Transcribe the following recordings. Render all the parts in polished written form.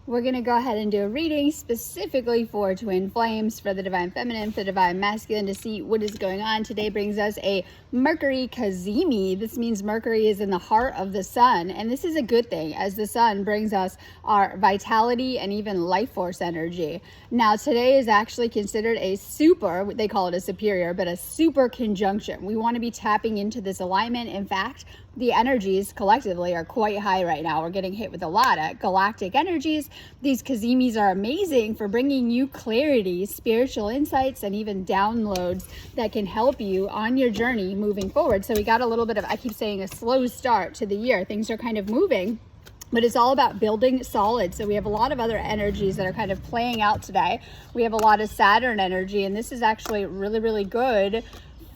We're going to go ahead and do a reading specifically for twin flames, for the divine feminine, for the divine masculine, to see what is going on. Today brings us a Mercury Cazimi. This means Mercury is in the heart of the sun, and this is a good thing, as the sun brings us our vitality and even life force energy. Now, today is actually considered a super, they call it a superior, but a super conjunction. We want to be tapping into this alignment. In fact, the energies collectively are quite high right now. We're getting hit with a lot of galactic energies. These Cazimis are amazing for bringing you clarity, spiritual insights, and even downloads that can help you on your journey moving forward. So we got a little bit of, I keep saying, a slow start to the year. Things are kind of moving, but it's all about building solid. So we have a lot of other energies that are kind of playing out today. We have a lot of Saturn energy, and this is actually really, really good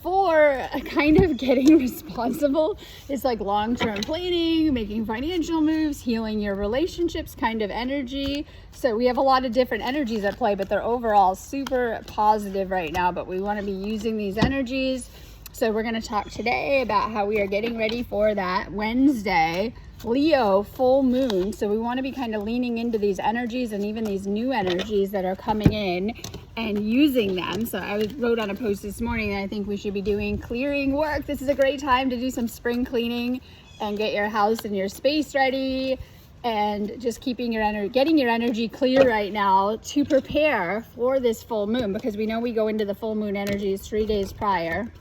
for kind of getting responsible. It's like long-term planning, making financial moves, healing your relationships kind of energy. So we have a lot of different energies at play, but they're overall super positive right now. But we want to be using these energies. So we're going to talk today about how we are getting ready for that Wednesday Leo full moon. So we want to be kind of leaning into these energies and even these new energies that are coming in and using them. So I wrote on a post this morning that I think we should be doing clearing work. This is a great time to do some spring cleaning and get your house and your space ready, and just keeping your energy, getting your energy clear right now to prepare for this full moon, because we know we go into the full moon energies 3 days prior.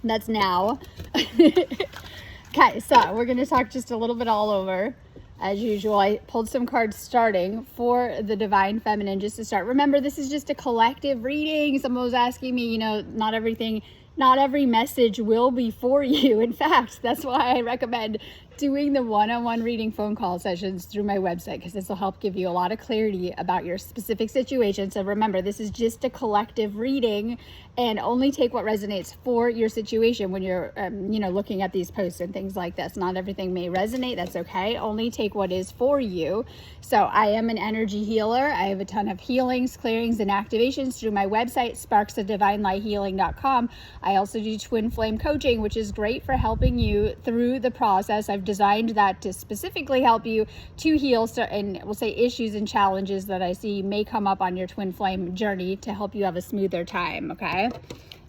That's now. Okay, so we're going to talk just a little bit all over. As usual, I pulled some cards starting for the divine feminine just to start. Remember, this is just a collective reading. Someone was asking me, not every message will be for you. In fact, that's why I recommend doing the one-on-one reading phone call sessions through my website, because this will help give you a lot of clarity about your specific situation. So remember, this is just a collective reading, and only take what resonates for your situation when you're looking at these posts and things like this. Not everything may resonate. That's okay. Only take what is for you. So I am an energy healer. I have a ton of healings, clearings, and activations through my website, sparksofdivinelighealing.com. I also do twin flame coaching, which is great for helping you through the process. I've designed that to specifically help you to heal certain, we'll say, issues and challenges that I see may come up on your twin flame journey to help you have a smoother time. Okay.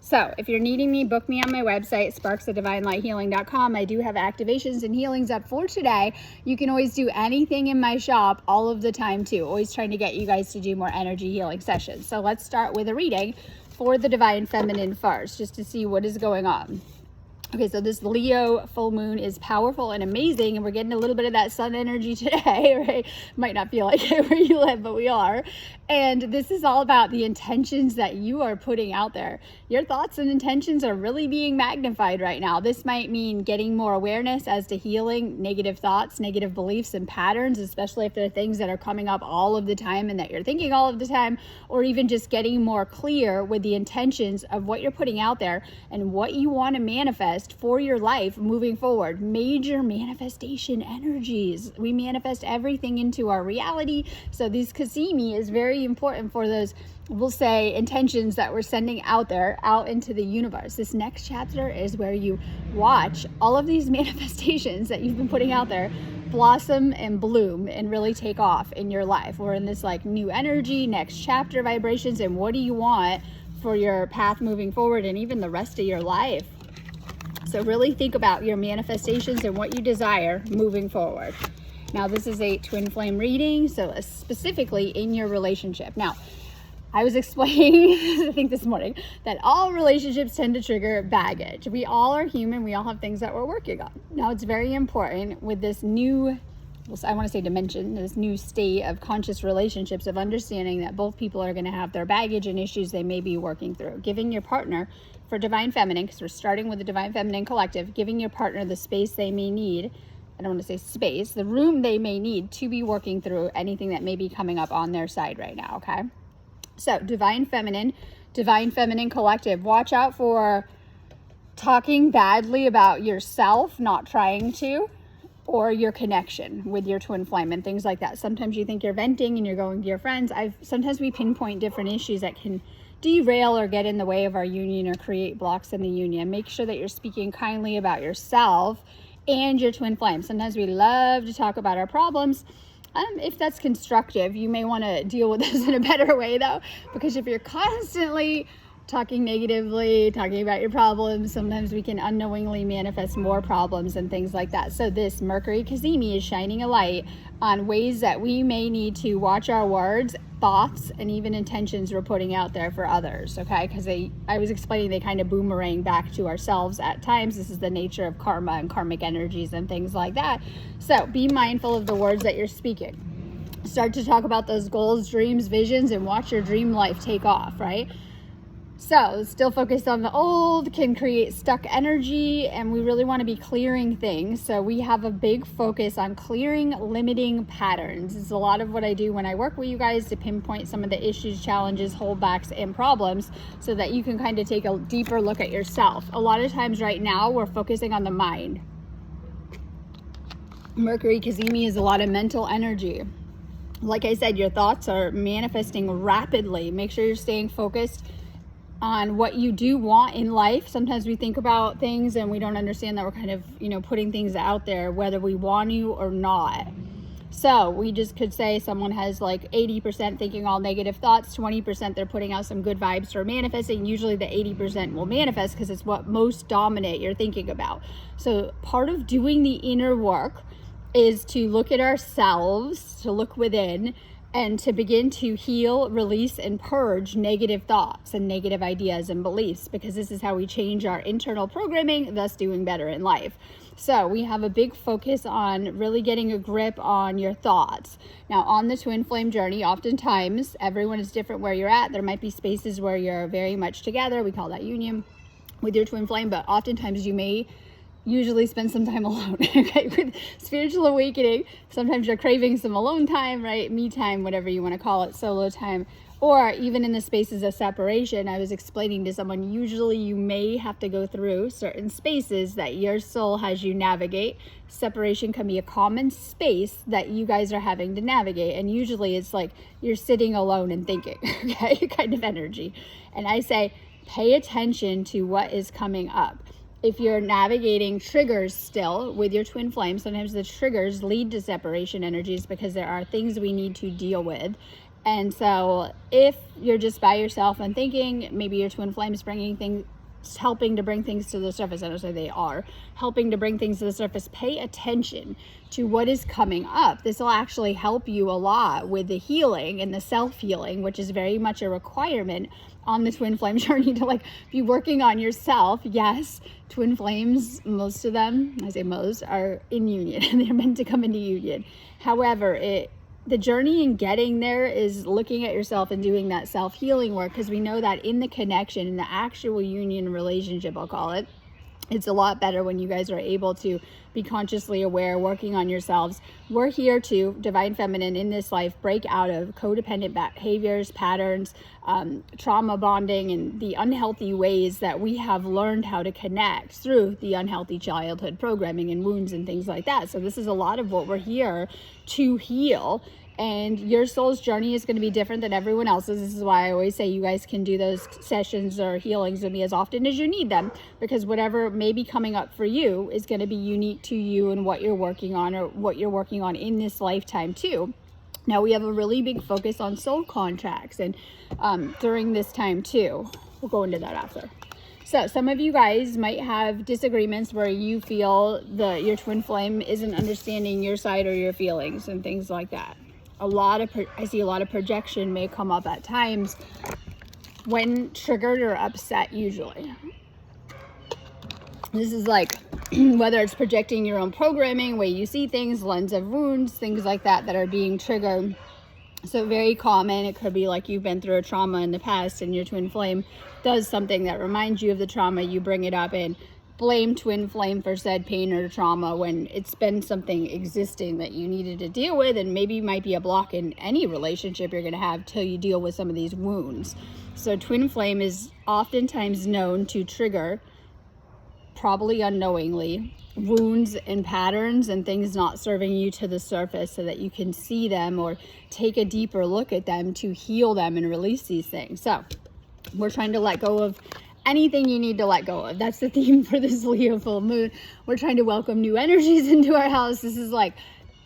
So if you're needing me, book me on my website, sparksofdivinelighealing.com. I do have activations and healings up for today. You can always do anything in my shop all of the time too. Always trying to get you guys to do more energy healing sessions. So let's start with a reading for the divine feminine first, just to see what is going on. Okay, so this Leo full moon is powerful and amazing, and we're getting a little bit of that sun energy today, right? Might not feel like it where you live, but we are. And this is all about the intentions that you are putting out there. Your thoughts and intentions are really being magnified right now. This might mean getting more awareness as to healing negative thoughts, negative beliefs, and patterns, especially if there are things that are coming up all of the time and that you're thinking all of the time, or even just getting more clear with the intentions of what you're putting out there and what you want to manifest for your life moving forward. Major manifestation energies. We manifest everything into our reality. So this Cazimi is very important for those, we'll say, intentions that we're sending out there, out into the universe. This next chapter is where you watch all of these manifestations that you've been putting out there blossom and bloom and really take off in your life. We're in this like new energy, next chapter vibrations, and what do you want for your path moving forward and even the rest of your life. So really think about your manifestations and what you desire moving forward. Now, this is a twin flame reading, so specifically in your relationship. Now, I was explaining, I think this morning, that all relationships tend to trigger baggage. We all are human. We all have things that we're working on. Now, it's very important with this new, I want to say dimension, this new state of conscious relationships, of understanding that both people are going to have their baggage and issues they may be working through. Giving your partner, for divine feminine, because we're starting with the divine feminine collective, giving your partner the space they may need, I don't want to say space, the room they may need to be working through anything that may be coming up on their side right now, okay? So divine feminine collective, watch out for talking badly about yourself, not trying to, or your connection with your twin flame and things like that. Sometimes you think you're venting and you're going to your friends. Sometimes we pinpoint different issues that can derail or get in the way of our union or create blocks in the union. Make sure that you're speaking kindly about yourself and your twin flame. Sometimes we love to talk about our problems If that's constructive, you may want to deal with this in a better way though, because if you're constantly talking negatively, talking about your problems, sometimes we can unknowingly manifest more problems and things like that. So this Mercury Cazimi is shining a light on ways that we may need to watch our words, thoughts, and even intentions we're putting out there for others, okay? Because I was explaining they kind of boomerang back to ourselves at times. This is the nature of karma and karmic energies and things like that. So be mindful of the words that you're speaking. Start to talk about those goals, dreams, visions, and watch your dream life take off, right? So still focused on the old can create stuck energy, and we really want to be clearing things. So we have a big focus on clearing limiting patterns. It's a lot of what I do when I work with you guys to pinpoint some of the issues, challenges, holdbacks, and problems so that you can kind of take a deeper look at yourself. A lot of times right now we're focusing on the mind. Mercury Cazimi is a lot of mental energy. Like I said, your thoughts are manifesting rapidly. Make sure you're staying focused on what you do want in life. Sometimes we think about things and we don't understand that we're kind of, putting things out there, whether we want to or not. So we just could say someone has like 80% thinking all negative thoughts, 20% they're putting out some good vibes for manifesting. Usually the 80% will manifest because it's what most dominate you're thinking about. So part of doing the inner work is to look at ourselves, to look within, and to begin to heal, release, and purge negative thoughts and negative ideas and beliefs, because this is how we change our internal programming, thus doing better in life. So we have a big focus on really getting a grip on your thoughts. Now, on the twin flame journey, oftentimes, everyone is different where you're at. There might be spaces where you're very much together. We call that union with your twin flame, but oftentimes you may usually spend some time alone. Okay, with spiritual awakening, sometimes you're craving some alone time, right? Me time, whatever you want to call it, solo time, or even in the spaces of separation. I was explaining to someone, usually you may have to go through certain spaces that your soul has you navigate. Separation can be a common space that you guys are having to navigate, and usually it's like you're sitting alone and thinking, okay, kind of energy. And I say, pay attention to what is coming up. If you're navigating triggers still with your twin flame, sometimes the triggers lead to separation energies because there are things we need to deal with. And so if you're just by yourself and thinking, maybe your twin flame is bringing things, helping to bring things to the surface. I don't say they are helping to bring things to the surface. Pay attention to what is coming up. This will actually help you a lot with the healing and the self-healing, which is very much a requirement on the twin flame journey, to like be working on yourself. Yes, twin flames, most of them, I say most, are in union and they're meant to come into union. However, the journey in getting there is looking at yourself and doing that self-healing work, because we know that in the connection, in the actual union relationship, I'll call it, it's a lot better when you guys are able to be consciously aware, working on yourselves. We're here to, Divine Feminine, in this life, break out of codependent behaviors, patterns, trauma bonding, and the unhealthy ways that we have learned how to connect through the unhealthy childhood programming and wounds and things like that. So this is a lot of what we're here to heal. And your soul's journey is going to be different than everyone else's. This is why I always say you guys can do those sessions or healings with me as often as you need them, because whatever may be coming up for you is going to be unique to you and what you're working on, or what you're working on in this lifetime too. Now, we have a really big focus on soul contracts and during this time too. We'll go into that after. So some of you guys might have disagreements where you feel your twin flame isn't understanding your side or your feelings and things like that. I see a lot of projection may come up at times when triggered or upset usually. This is like whether it's projecting your own programming, way you see things, lens of wounds, things like that that are being triggered. So very common. It could be like you've been through a trauma in the past and your twin flame does something that reminds you of the trauma. You bring it up and blame twin flame for said pain or trauma when it's been something existing that you needed to deal with, and maybe might be a block in any relationship you're going to have till you deal with some of these wounds. So twin flame is oftentimes known to trigger, probably unknowingly, wounds and patterns and things not serving you to the surface so that you can see them or take a deeper look at them to heal them and release these things. So we're trying to let go of anything you need to let go of. That's the theme for this Leo full moon. We're trying to welcome new energies into our house. This is like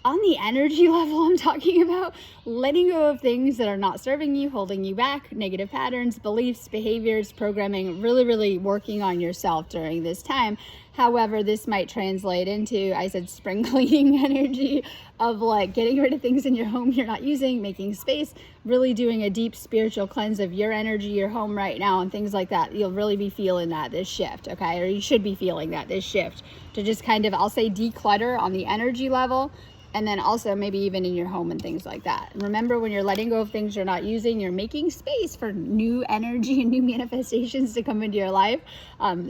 on the energy level, I'm talking about letting go of things that are not serving you, holding you back, negative patterns, beliefs, behaviors, programming, really working on yourself during this time. However, this might translate into, I said, spring cleaning energy of like getting rid of things in your home you're not using, making space, really doing a deep spiritual cleanse of your energy, your home right now, and things like that. You'll really be feeling that this shift, okay? Or you should be feeling that this shift to just kind of, I'll say, declutter on the energy level. And then also maybe even in your home and things like that. Remember, when you're letting go of things you're not using, you're making space for new energy and new manifestations to come into your life.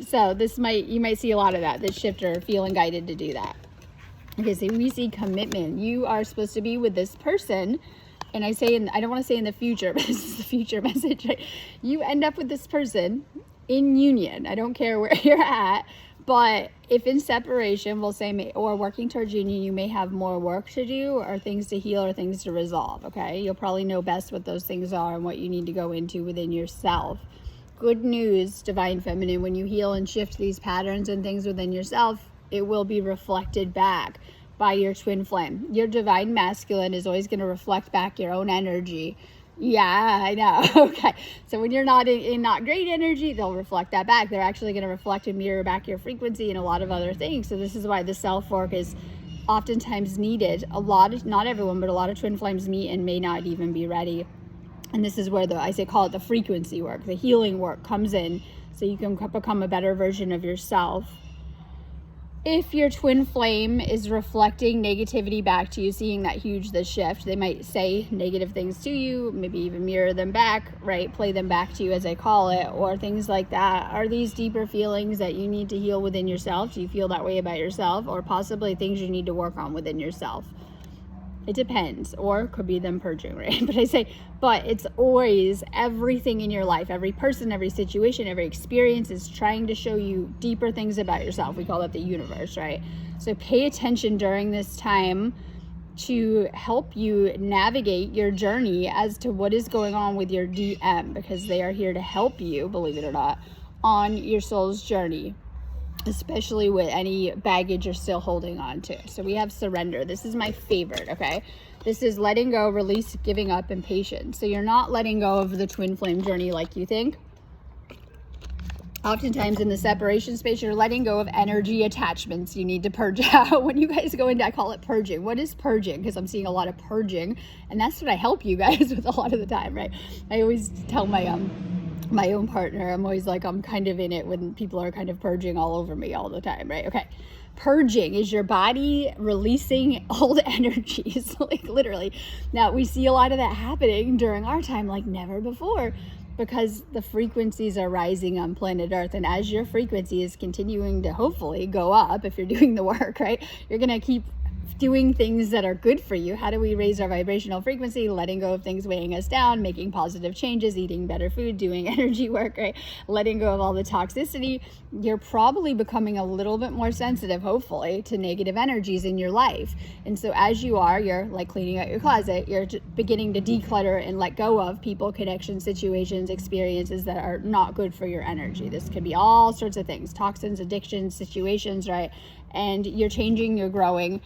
So you might see a lot of that, this shift, or feeling guided to do that. Okay, so we see commitment. You are supposed to be with this person. And I don't want to say in the future, but this is the future message, right? You end up with this person in union. I don't care where you're at. But if in separation, we'll say, or working towards union, you may have more work to do or things to heal or things to resolve, okay? You'll probably know best what those things are and what you need to go into within yourself. Good news, Divine Feminine, when you heal and shift these patterns and things within yourself, it will be reflected back by your twin flame. Your Divine Masculine is always going to reflect back your own energy. Yeah, I know. Okay. So when you're not in not great energy, they'll reflect that back. They're actually going to reflect and mirror back your frequency and a lot of other things. So this is why the self work is oftentimes needed. Not everyone, but a lot of twin flames meet and may not even be ready. And this is where call it the frequency work, the healing work comes in, so you can become a better version of yourself. If your twin flame is reflecting negativity back to you, seeing that the shift, they might say negative things to you, maybe even mirror them back, right? Play them back to you, as I call it, or things like that. Are these deeper feelings that you need to heal within yourself? Do you feel that way about yourself? Or possibly things you need to work on within yourself? It depends, or it could be them purging, right? But it's always everything in your life, every person, every situation, every experience is trying to show you deeper things about yourself. We call that the universe, right? So pay attention during this time to help you navigate your journey as to what is going on with your DM, because they are here to help you, believe it or not, on your soul's journey, especially with any baggage you're still holding on to. So we have surrender. This is my favorite, okay? This is letting go, release, giving up, and patience. So you're not letting go of the twin flame journey like you think. Oftentimes in the separation space, you're letting go of energy attachments you need to purge out. When you guys go into, I call it purging. What is purging? Because I'm seeing a lot of purging, and that's what I help you guys with a lot of the time, right? I always tell my own partner, I'm always like, I'm kind of in it when people are kind of purging all over me all the time, right? Okay. Purging is your body releasing old energies, like literally. Now, we see a lot of that happening during our time like never before, because the frequencies are rising on planet Earth. And as your frequency is continuing to hopefully go up, if you're doing the work, right, you're going to keep doing things that are good for you. How do we raise our vibrational frequency? Letting go of things weighing us down, making positive changes, eating better food, doing energy work, right? Letting go of all the toxicity. You're probably becoming a little bit more sensitive, hopefully, to negative energies in your life. And so as you're like cleaning out your closet, you're beginning to declutter and let go of people, connections, situations, experiences that are not good for your energy. This could be all sorts of things, toxins, addictions, situations, right? And you're changing, you're growing.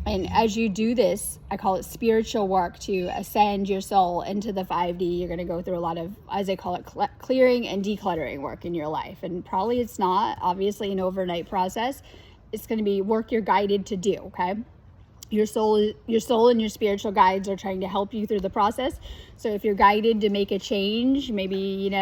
And as you do this, I call it spiritual work to ascend your soul into the 5D. You're going to go through a lot of, as I call it, clearing and decluttering work in your life. And probably it's not, obviously, an overnight process. It's going to be work you're guided to do, okay? Your soul and your spiritual guides are trying to help you through the process. So if you're guided to make a change, maybe,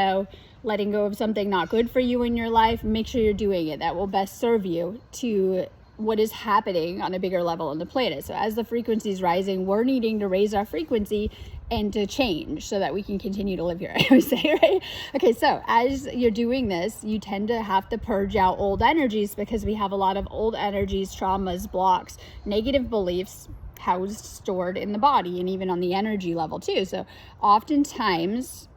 letting go of something not good for you in your life, make sure you're doing it. That will best serve you to what is happening on a bigger level on the planet. So as the frequency is rising, we're needing to raise our frequency and to change so that we can continue to live here, I always say, right? Okay, so as you're doing this, you tend to have to purge out old energies, because we have a lot of old energies, traumas, blocks, negative beliefs housed, stored in the body, and even on the energy level too. So oftentimes,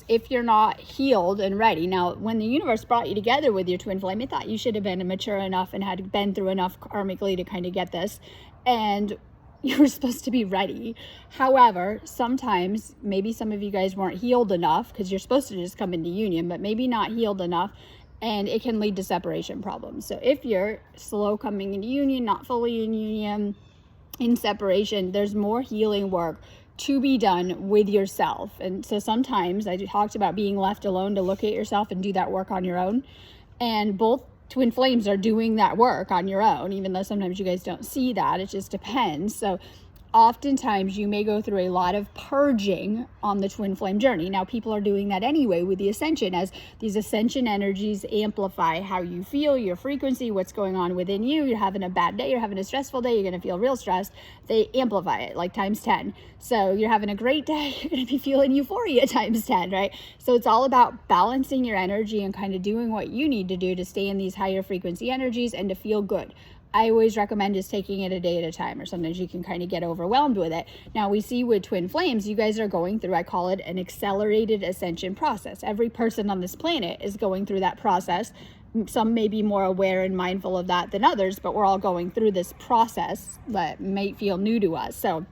if you're not healed and ready. Now, when the universe brought you together with your twin flame, it thought you should have been mature enough and had been through enough karmically to kind of get this. And you were supposed to be ready. However, sometimes maybe some of you guys weren't healed enough, because you're supposed to just come into union, but maybe not healed enough, and it can lead to separation problems. So if you're slow coming into union, not fully in union, in separation, there's more healing work to be done with yourself. And so sometimes I talked about being left alone to look at yourself and do that work on your own. And both twin flames are doing that work on your own, even though sometimes you guys don't see that. It just depends. So oftentimes you may go through a lot of purging on the twin flame journey. Now, people are doing that anyway with the ascension, as these ascension energies amplify how you feel, your frequency, what's going on within you. You're having a bad day, you're having a stressful day, you're going to feel real stressed. They amplify it like times 10. So you're having a great day, you're going to be feeling euphoria times 10, right? So it's all about balancing your energy and kind of doing what you need to do to stay in these higher frequency energies and to feel good. I always recommend just taking it a day at a time, or sometimes you can kind of get overwhelmed with it. Now, we see with twin flames, you guys are going through, I call it an accelerated ascension process. Every person on this planet is going through that process. Some may be more aware and mindful of that than others, but we're all going through this process that may feel new to us. So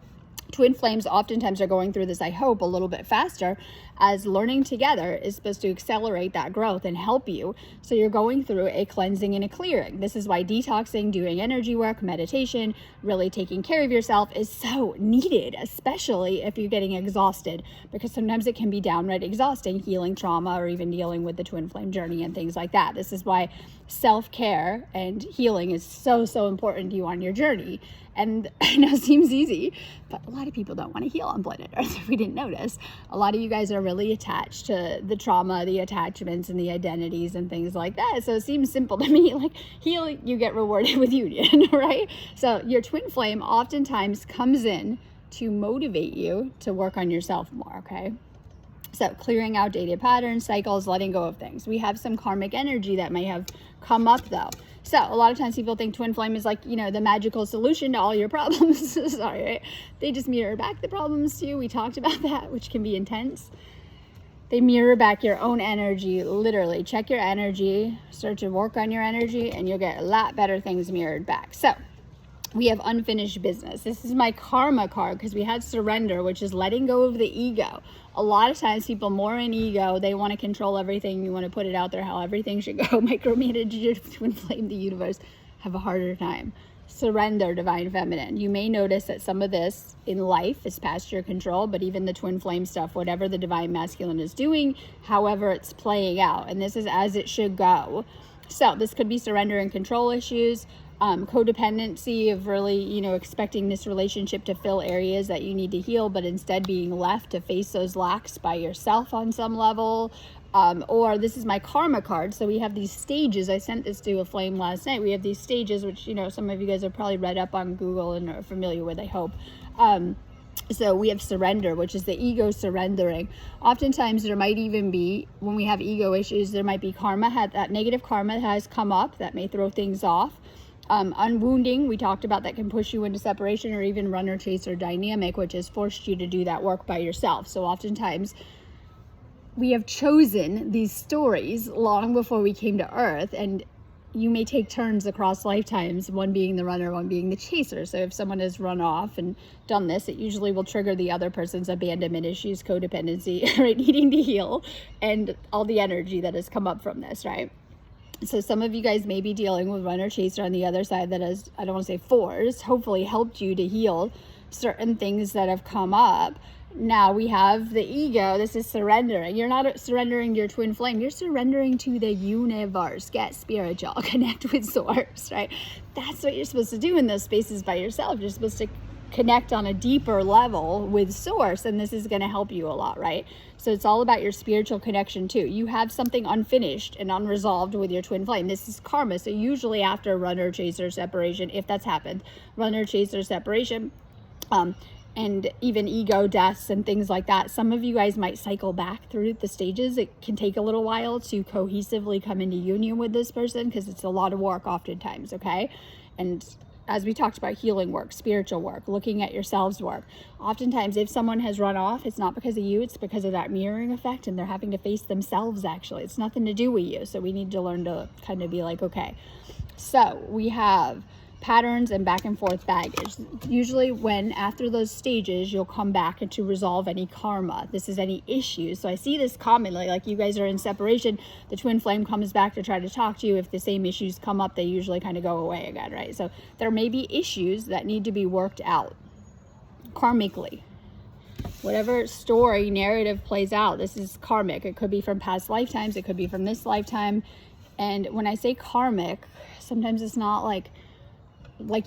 twin flames oftentimes are going through this, I hope, a little bit faster, as learning together is supposed to accelerate that growth and help you. So you're going through a cleansing and a clearing. This is why detoxing, doing energy work, meditation, really taking care of yourself is so needed, especially if you're getting exhausted, because sometimes it can be downright exhausting healing trauma or even dealing with the twin flame journey and things like that. This is why self-care and healing is so important to you on your journey. And I know it seems easy, but a lot of people don't want to heal on planet Earth, if we didn't notice. A lot of you guys are really attached to the trauma, the attachments, and the identities and things like that. So it seems simple to me, like heal, you get rewarded with union, right? So your twin flame oftentimes comes in to motivate you to work on yourself more, okay? So clearing outdated patterns, cycles, letting go of things. We have some karmic energy that may have come up though. So a lot of times people think twin flame is like, you know, the magical solution to all your problems. Sorry, right? They just mirror back the problems to you. We talked about that, which can be intense. They mirror back your own energy, literally. Check your energy, start to work on your energy, and you'll get a lot better things mirrored back. So we have unfinished business. This is my karma card, because we had surrender, which is letting go of the ego. A lot of times people more in ego, they want to control everything. You want to put it out there how everything should go. Micromanage your twin flame, the universe, have a harder time. Surrender, divine feminine. You may notice that some of this in life is past your control, but even the twin flame stuff, whatever the divine masculine is doing, however it's playing out, and this is as it should go. So this could be surrender and control issues, codependency of really, you know, expecting this relationship to fill areas that you need to heal, but instead being left to face those lacks by yourself on some level. Or this is my karma card. So we have these stages. I sent this to a flame last night. We have these stages, which, you know, some of you guys have probably read up on Google and are familiar with, I hope. So we have surrender, which is the ego surrendering. Oftentimes there might even be, when we have ego issues, there might be karma, that negative karma has come up that may throw things off. Unwounding, we talked about, that can push you into separation, or even runner chaser dynamic, which has forced you to do that work by yourself. So oftentimes we have chosen these stories long before we came to Earth, and you may take turns across lifetimes, one being the runner, one being the chaser. So if someone has run off and done this, it usually will trigger the other person's abandonment issues, codependency, right, needing to heal, and all the energy that has come up from this, right? So some of you guys may be dealing with runner chaser on the other side that has, I don't want to say forced, hopefully helped you to heal certain things that have come up. Now we have the ego. This is surrendering. You're not surrendering to your twin flame. You're surrendering to the universe. Get spiritual. Connect with source, right? That's what you're supposed to do in those spaces by yourself. You're supposed to connect on a deeper level with source, and this is going to help you a lot, right? So it's all about your spiritual connection too. You have something unfinished and unresolved with your twin flame. This is karma. So usually after runner chaser separation, if that's happened, runner chaser separation, and even ego deaths and things like that, some of you guys might cycle back through the stages. It can take a little while to cohesively come into union with this person, because it's a lot of work oftentimes, okay? And as we talked about, healing work, spiritual work, looking at yourselves work. Oftentimes, if someone has run off, it's not because of you, it's because of that mirroring effect, and they're having to face themselves, actually. It's nothing to do with you. So we need to learn to kind of be like, okay. So we have patterns and back and forth baggage. Usually when after those stages, you'll come back and to resolve any karma. This is any issues. So I see this commonly, like you guys are in separation, the twin flame comes back to try to talk to you. If the same issues come up, they usually kind of go away again, right? So there may be issues that need to be worked out karmically. Whatever story, narrative plays out, this is karmic. It could be from past lifetimes. It could be from this lifetime. And when I say karmic, sometimes it's not like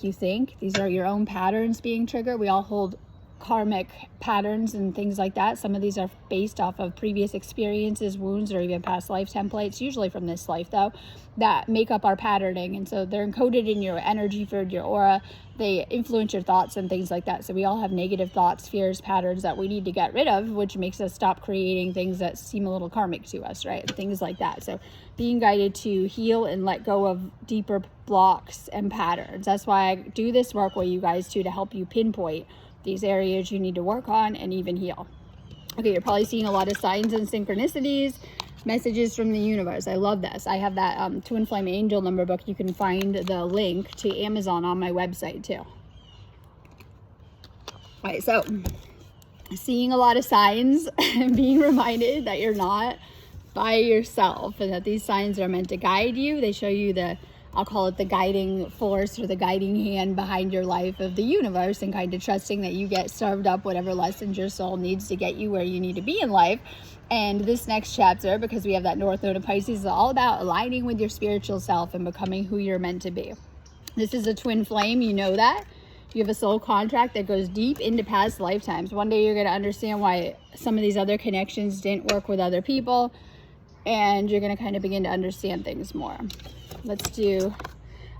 you think. These are your own patterns being triggered. We all hold karmic patterns and things like that. Some of these are based off of previous experiences, wounds, or even past life templates, usually from this life though, that make up our patterning. And so they're encoded in your energy field, your aura. They influence your thoughts and things like that. So we all have negative thoughts, fears, patterns that we need to get rid of, which makes us stop creating things that seem a little karmic to us, right? Things like that. So being guided to heal and let go of deeper blocks and patterns. That's why I do this work with you guys too, to help you pinpoint these areas you need to work on and even heal. Okay, you're probably seeing a lot of signs and synchronicities, messages from the universe. I love this. I have that Twin Flame Angel number book. You can find the link to Amazon on my website too. All right, so seeing a lot of signs and being reminded that you're not by yourself and that these signs are meant to guide you. They show you the, I'll call it the guiding force or the guiding hand behind your life of the universe, and kind of trusting that you get served up whatever lessons your soul needs to get you where you need to be in life. And this next chapter, because we have that North Node of Pisces, is all about aligning with your spiritual self and becoming who you're meant to be. This is a twin flame. You know that. You have a soul contract that goes deep into past lifetimes. One day you're going to understand why some of these other connections didn't work with other people, and you're going to kind of begin to understand things more. Let's do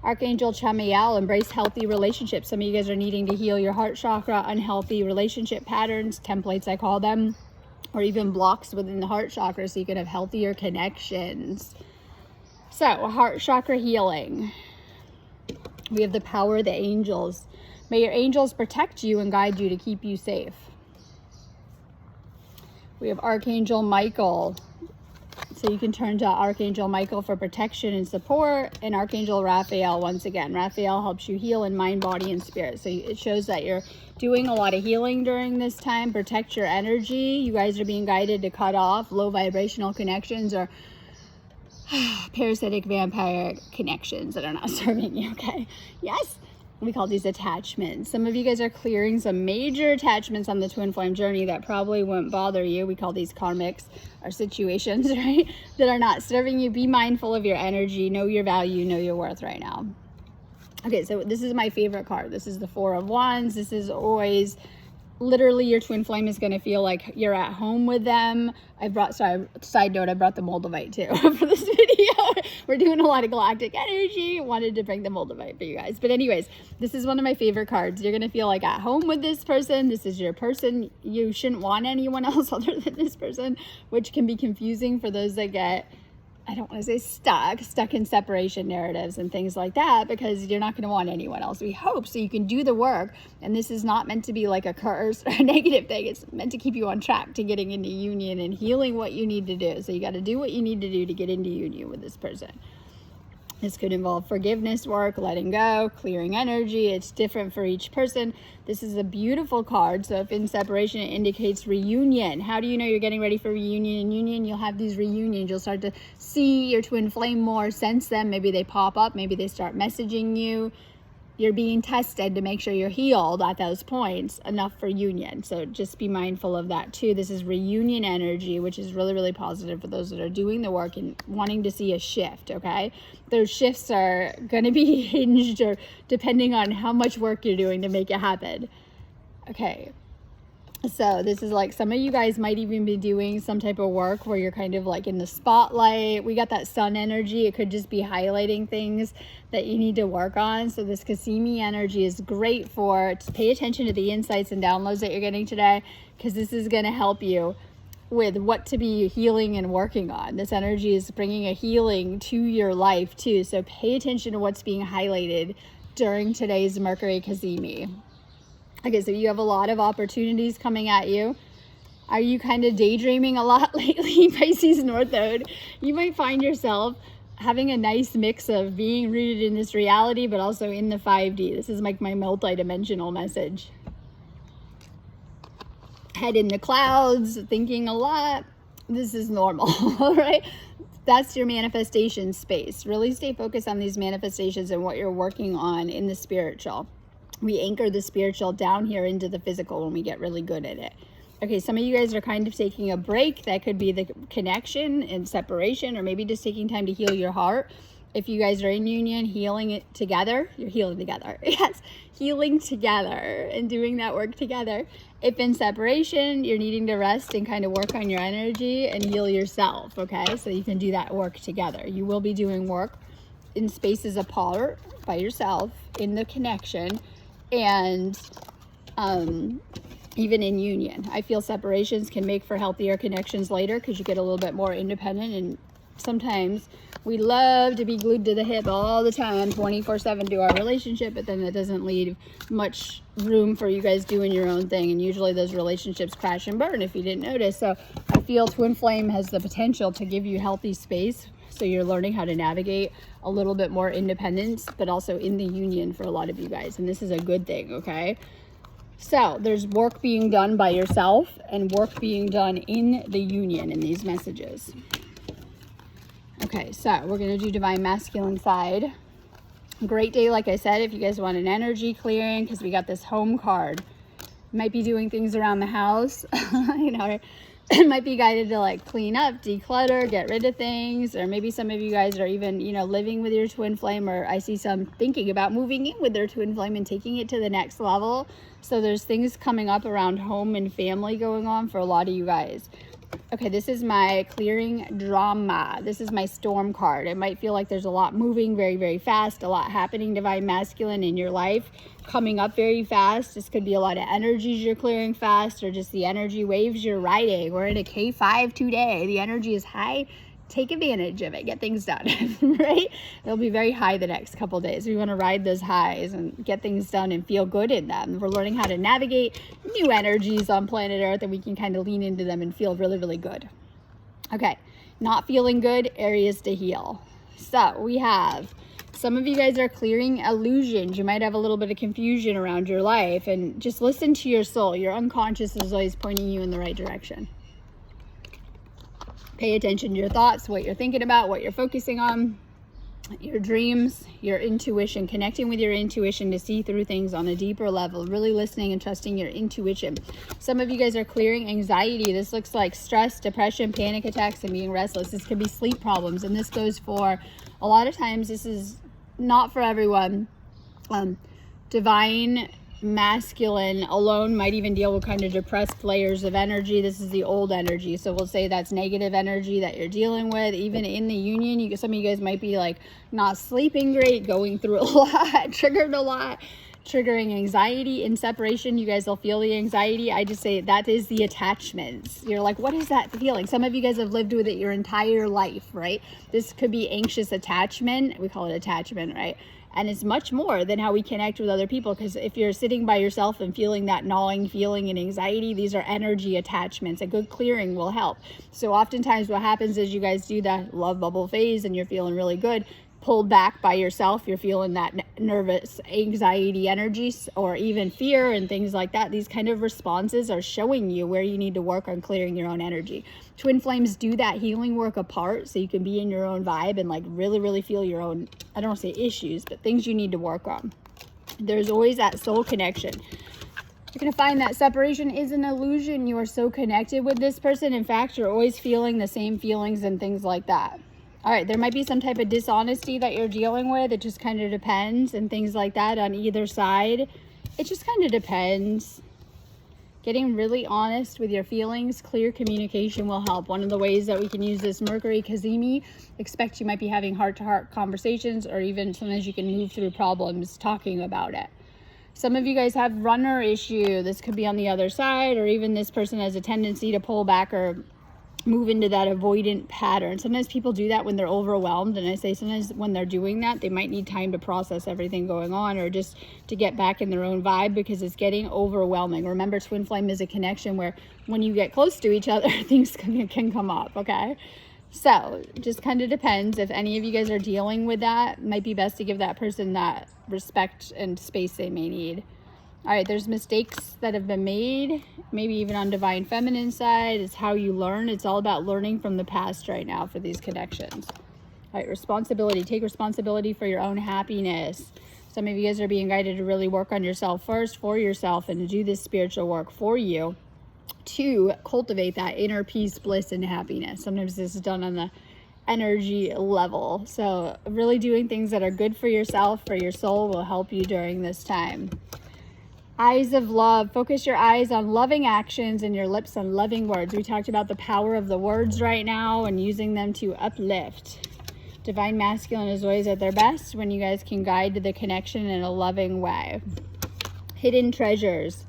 Archangel Chamuel, embrace healthy relationships. Some of you guys are needing to heal your heart chakra, unhealthy relationship patterns, templates I call them, or even blocks within the heart chakra so you can have healthier connections. So, heart chakra healing. We have the power of the angels. May your angels protect you and guide you to keep you safe. We have Archangel Michael. So you can turn to Archangel Michael for protection and support, and Archangel Raphael once again. Raphael helps you heal in mind, body, and spirit. So it shows that you're doing a lot of healing during this time. Protect your energy. You guys are being guided to cut off low vibrational connections or parasitic vampire connections that are not serving you, okay? Yes? We call these attachments. Some of you guys are clearing some major attachments on the twin flame journey that probably wouldn't bother you. We call these karmics or situations, right? That are not serving you. Be mindful of your energy. Know your value. Know your worth right now. Okay, so this is my favorite card. This is the Four of Wands. This is always, literally your twin flame is going to feel like you're at home with them. Side note, I brought the Moldavite too for this video. We're doing a lot of galactic energy. Wanted to bring the Moldavite for you guys. But anyways, this is one of my favorite cards. You're going to feel like at home with this person. This is your person. You shouldn't want anyone else other than this person, which can be confusing for those that get, I don't want to say stuck in separation narratives and things like that, because you're not going to want anyone else. We hope so you can do the work. And this is not meant to be like a curse or a negative thing. It's meant to keep you on track to getting into union and healing what you need to do. So you got to do what you need to do to get into union with this person. This could involve forgiveness work, letting go, clearing energy. It's different for each person. This is a beautiful card. So if in separation, it indicates reunion. How do you know you're getting ready for reunion and union? You'll have these reunions. You'll start to see your twin flame more, sense them. Maybe they pop up. Maybe they start messaging you. You're being tested to make sure you're healed at those points enough for union. So just be mindful of that too. This is reunion energy, which is really, really positive for those that are doing the work and wanting to see a shift, okay? Those shifts are going to be hinged or depending on how much work you're doing to make it happen. Okay. So this is like, some of you guys might even be doing some type of work where you're kind of like in the spotlight. We got that sun energy. It could just be highlighting things that you need to work on. So this Kasimi energy is great for, to pay attention to the insights and downloads that you're getting today, because this is going to help you with what to be healing and working on. This energy is bringing a healing to your life too. So pay attention to what's being highlighted during today's Mercury Kasimi. Okay, so you have a lot of opportunities coming at you. Are you kind of daydreaming a lot lately, Pisces North Node? You might find yourself having a nice mix of being rooted in this reality, but also in the 5D. This is like my multi-dimensional message. Head in the clouds, thinking a lot. This is normal, right? That's your manifestation space. Really stay focused on these manifestations and what you're working on in the spiritual. We anchor the spiritual down here into the physical when we get really good at it. Okay, some of you guys are kind of taking a break. That could be the connection and separation, or maybe just taking time to heal your heart. If you guys are in union, healing it together, you're healing together. Yes, healing together and doing that work together. If in separation, you're needing to rest and kind of work on your energy and heal yourself, okay? So you can do that work together. You will be doing work in spaces apart by yourself, in the connection, and even in union. I feel separations can make for healthier connections later because you get a little bit more independent, and sometimes we love to be glued to the hip all the time, 24/7 to our relationship, but then that doesn't leave much room for you guys doing your own thing, and usually those relationships crash and burn if you didn't notice. So I feel Twin Flame has the potential to give you healthy space, so you're learning how to navigate a little bit more independence, but also in the union for a lot of you guys, and this is a good thing, okay? So there's work being done by yourself and work being done in the union in these messages. Okay, so we're going to do Divine Masculine side. Great day, like I said, if you guys want an energy clearing, because we got this home card. Might be doing things around the house, you know, might be guided to like clean up, declutter, get rid of things, or maybe some of you guys are even, you know, living with your twin flame, or I see some thinking about moving in with their twin flame and taking it to the next level. So there's things coming up around home and family going on for a lot of you guys. Okay, this is my clearing drama. This is my storm card. It might feel like there's a lot moving very, very fast, a lot happening, Divine Masculine, in your life coming up very fast. This could be a lot of energies you're clearing fast, or just the energy waves you're riding. We're in a K5 today. The energy is high. Take advantage of it. Get things done, right? It'll be very high the next couple of days. We want to ride those highs and get things done and feel good in them. We're learning how to navigate new energies on planet Earth, and we can kind of lean into them and feel really, really good. Okay, not feeling good, areas to heal. So we have, some of you guys are clearing illusions. You might have a little bit of confusion around your life, and just listen to your soul. Your unconscious is always pointing you in the right direction. Pay attention to your thoughts, what you're thinking about, what you're focusing on, your dreams, your intuition, connecting with your intuition to see through things on a deeper level, really listening and trusting your intuition. Some of you guys are clearing anxiety. This looks like stress, depression, panic attacks, and being restless. This could be sleep problems, and this goes for, a lot of times, this is not for everyone. Divine Masculine alone might even deal with kind of depressed layers of energy. This is the old energy, so we'll say that's negative energy that you're dealing with. Even in the union, some of you guys might be like not sleeping great, going through a lot, triggered a lot, triggering anxiety. In separation, you guys will feel the anxiety. I just say that is the attachments. You're like, what is that feeling? Some of you guys have lived with it your entire life, right? This could be anxious attachment. We call it attachment, right? And it's much more than how we connect with other people, because if you're sitting by yourself and feeling that gnawing feeling and anxiety, these are energy attachments. A good clearing will help. So oftentimes what happens is you guys do that love bubble phase and you're feeling really good, pulled back by yourself, you're feeling that nervous anxiety energies, or even fear and things like that. These kind of responses are showing you where you need to work on clearing your own energy. Twin flames do that healing work apart, so you can be in your own vibe and like really feel your own, I don't want to say issues, but things you need to work on. There's always that soul connection. You're going to find that separation is an illusion. You are so connected with this person. In fact, you're always feeling the same feelings and things like that. All right, there might be some type of dishonesty that you're dealing with. It just kind of depends, and things like that on either side. It just kind of depends. Getting really honest with your feelings, clear communication will help. One of the ways that we can use this Mercury Cazimi, expect you might be having heart-to-heart conversations, or even sometimes you can move through problems talking about it. Some of you guys have runner issue. This could be on the other side, or even this person has a tendency to pull back or move into that avoidant pattern. Sometimes people do that when they're overwhelmed, and I say sometimes when they're doing that, they might need time to process everything going on, or just to get back in their own vibe, because it's getting overwhelming. Remember, twin flame is a connection where when you get close to each other, things can come up, okay? So just kind of depends. If any of you guys are dealing with that, it might be best to give that person that respect and space they may need. All right, there's mistakes that have been made, maybe even on divine feminine side. It's how you learn. It's all about learning from the past right now for these connections. All right, responsibility. Take responsibility for your own happiness. Some of you guys are being guided to really work on yourself first, for yourself, and to do this spiritual work for you to cultivate that inner peace, bliss, and happiness. Sometimes this is done on the energy level. So really doing things that are good for yourself, for your soul, will help you during this time. Eyes of love. Focus your eyes on loving actions and your lips on loving words. We talked about the power of the words right now and using them to uplift. Divine Masculine is always at their best when you guys can guide the connection in a loving way. Hidden treasures.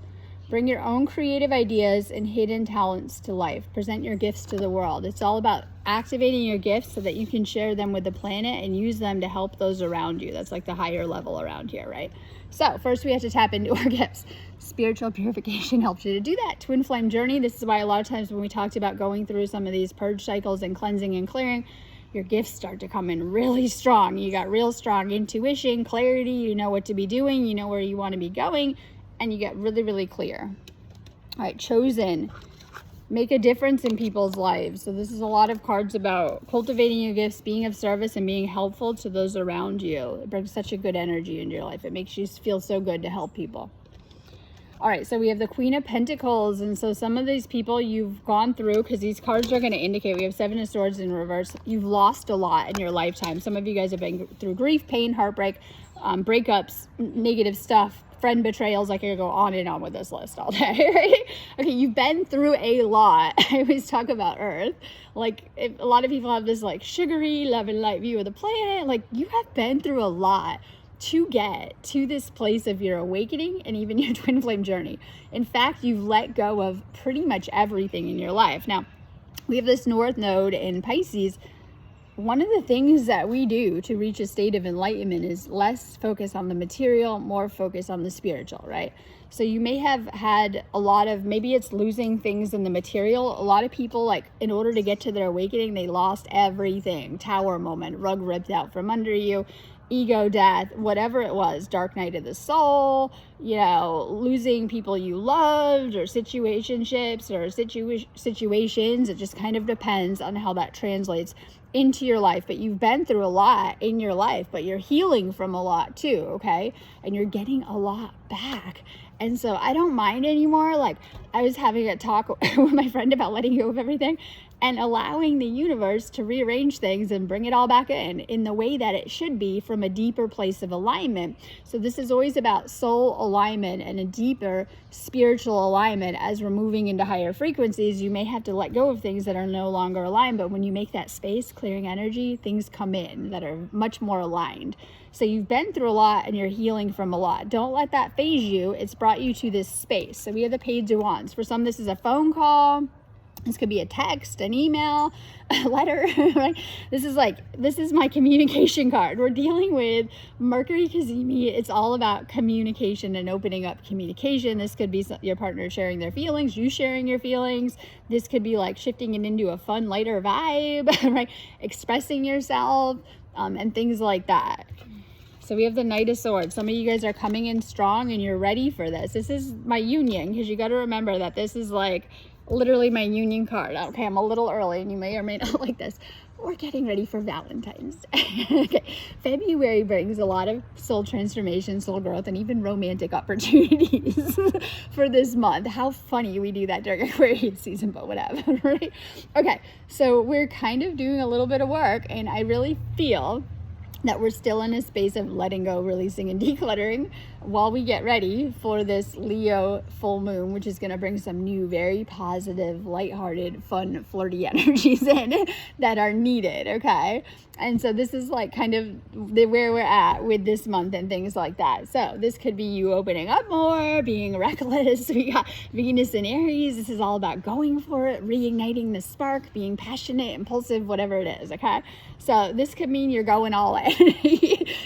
Bring your own creative ideas and hidden talents to life. Present your gifts to the world. It's all about activating your gifts so that you can share them with the planet and use them to help those around you. That's like the higher level around here, right? So first we have to tap into our gifts. Spiritual purification helps you to do that. Twin flame journey. This is why a lot of times when we talked about going through some of these purge cycles and cleansing and clearing, your gifts start to come in really strong. You got real strong intuition, clarity, you know what to be doing, you know where you want to be going, and you get really, really clear. All right, chosen. Make a difference in people's lives. So this is a lot of cards about cultivating your gifts, being of service, and being helpful to those around you. It brings such a good energy into your life. It makes you feel so good to help people. All right, so we have the Queen of Pentacles, and so some of these people you've gone through, because these cards are going to indicate, we have Seven of Swords in reverse, you've lost a lot in your lifetime. Some of you guys have been through grief, pain, heartbreak, breakups, negative stuff, friend betrayals. I could go on and on with this list all day, right? Okay, you've been through a lot. I always talk about Earth. Like, if a lot of people have this like sugary love and light view of the planet. Like, you have been through a lot to get to this place of your awakening and even your twin flame journey. In fact, you've let go of pretty much everything in your life. Now, we have this North Node in Pisces. One of the things that we do to reach a state of enlightenment is less focus on the material, more focus on the spiritual, right? So you may have had a lot of, maybe it's losing things in the material. A lot of people, like, in order to get to their awakening, they lost everything. Tower moment, rug ripped out from under you, ego death, whatever it was, dark night of the soul, you know, losing people you loved, or situationships, or situations. It just kind of depends on how that translates into your life. But you've been through a lot in your life, but you're healing from a lot too, okay? And you're getting a lot back. And so I don't mind anymore. Like, I was having a talk with my friend about letting go of everything and allowing the universe to rearrange things and bring it all back in the way that it should be, from a deeper place of alignment. So this is always about soul alignment and a deeper spiritual alignment. As we're moving into higher frequencies, you may have to let go of things that are no longer aligned, but when you make that space, clearing energy, things come in that are much more aligned. So you've been through a lot and you're healing from a lot. Don't let that phase you. It's brought you to this space. So we have the Page of Wands. For some, this is a phone call. This could be a text, an email, a letter, right? This is my communication card. We're dealing with Mercury Cazimi. It's all about communication and opening up communication. This could be your partner sharing their feelings, you sharing your feelings. This could be like shifting it into a fun, lighter vibe, right? Expressing yourself, and things like that. So we have the Knight of Swords. Some of you guys are coming in strong and you're ready for this. This is my union, because you got to remember that this is like literally my union card. Okay, I'm a little early and you may or may not like this. We're getting ready for Valentine's Day. Okay. February brings a lot of soul transformation, soul growth, and even romantic opportunities for this month. How funny we do that during Aquarius season, but whatever, right? Okay, so we're kind of doing a little bit of work, and I really feel that we're still in a space of letting go, releasing, and decluttering while we get ready for this Leo full moon, which is going to bring some new, very positive, lighthearted, fun, flirty energies in that are needed, okay? And so this is like kind of where we're at with this month and things like that. So this could be you opening up more, being reckless. We got Venus and Aries. This is all about going for it, reigniting the spark, being passionate, impulsive, whatever it is, okay? So this could mean you're going all in.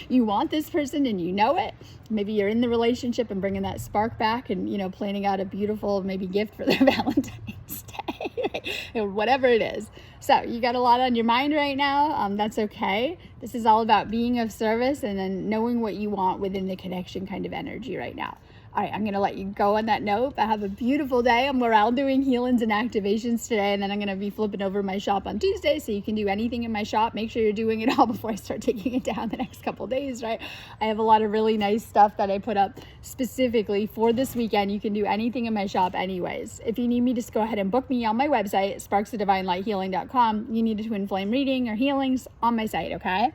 You want this person and you know it. Maybe you're in the relationship and bringing that spark back and, you know, planning out a beautiful maybe gift for their Valentine's Day, or whatever it is. So you got a lot on your mind right now. That's okay. This is all about being of service and then knowing what you want within the connection kind of energy right now. All right, I'm going to let you go on that note, but have a beautiful day. We're all doing healings and activations today, and then I'm going to be flipping over my shop on Tuesday, so you can do anything in my shop. Make sure you're doing it all before I start taking it down the next couple days, right? I have a lot of really nice stuff that I put up specifically for this weekend. You can do anything in my shop anyways. If you need me, just go ahead and book me on my website, sparksofdivinelighthealing.com. You need a twin flame reading or healings on my site, okay?